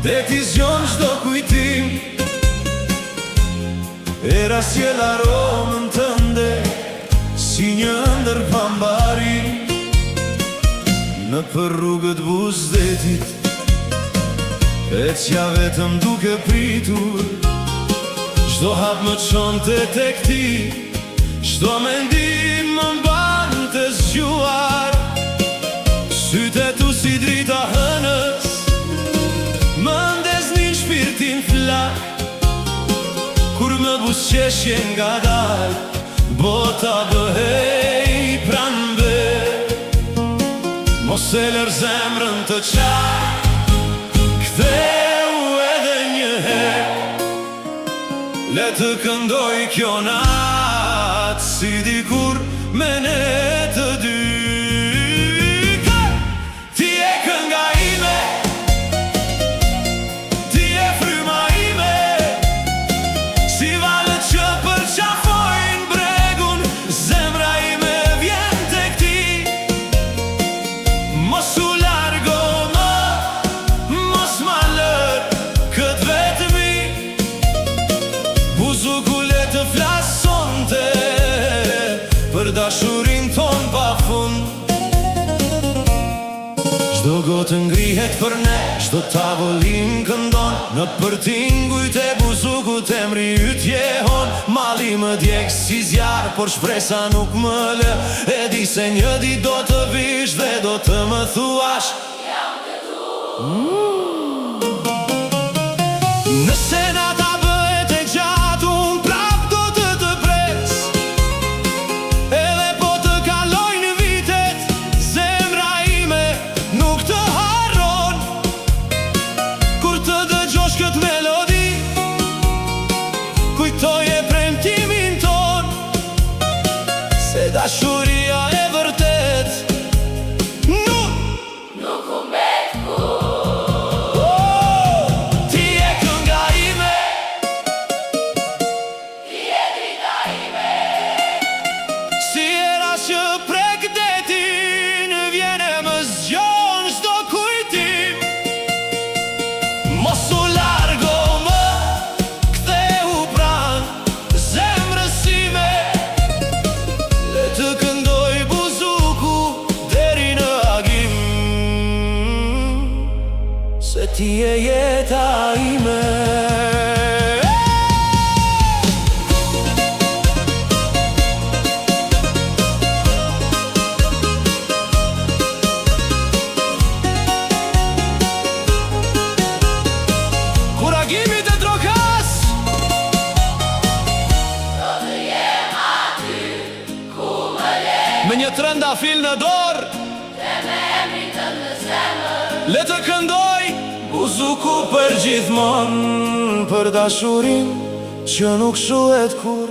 Decizion çdo kujtim Era sjell aromën tënde Si një ëndër pambari Në për rrugët Buzdetit Ecja vetëm duke pritur Çdo hap më çonte tek ti Çdo mendim më mban të zgjuar Sytë tu si drita hënës Më ndeznin shpirtin flak Kur më buzëqeshje nga dal Bota bëhej pranve Mos e lër zemrën të qaj Ktheu edhe një herë Le të këndoj kjo natë Si dikur me ne të dy Ti e kënga ime Ti e fryma ime Si valët që përqafojnë bregun Zemra ime vjen tek ti Mos u largo më Mos ma lër këtë vetëmi Buzuku le të flasonte Për dashurin ton pa fund Çdo gotë ngrihet për ne Çdo tavolin këndon Në përtingujt e buzukut emri yt jehon Mali më djeg si zjarë Por shpresa nuk më lë E di se një dit do të vish Dhe do të më thuash Jam të tu Nëse nata bëhet e gjatë Unë prap do të pres Edhe po të kalojnë vitet Zemra ime nuk të harron Kur të dëgjosh këtë melodi Kujtoje premtimin ton Se dashuria e vërtet Nuk umbet kur Ti e kënga ime Ti e drita ime Si era që prek detin Vjene më zgjon çdo kujtim Mos u largo më Ktheu pran zemrës ime Le të këndoj buzuku Deri në agim Se ti e jeta ime Kur agimit e trokas Do të jem aty Ku më le Me një trëndafil në dorë Dhe me emrin të në zemër Le të këndoj Buzuku për gjithmon Për dashurin Që nuk shuhet kur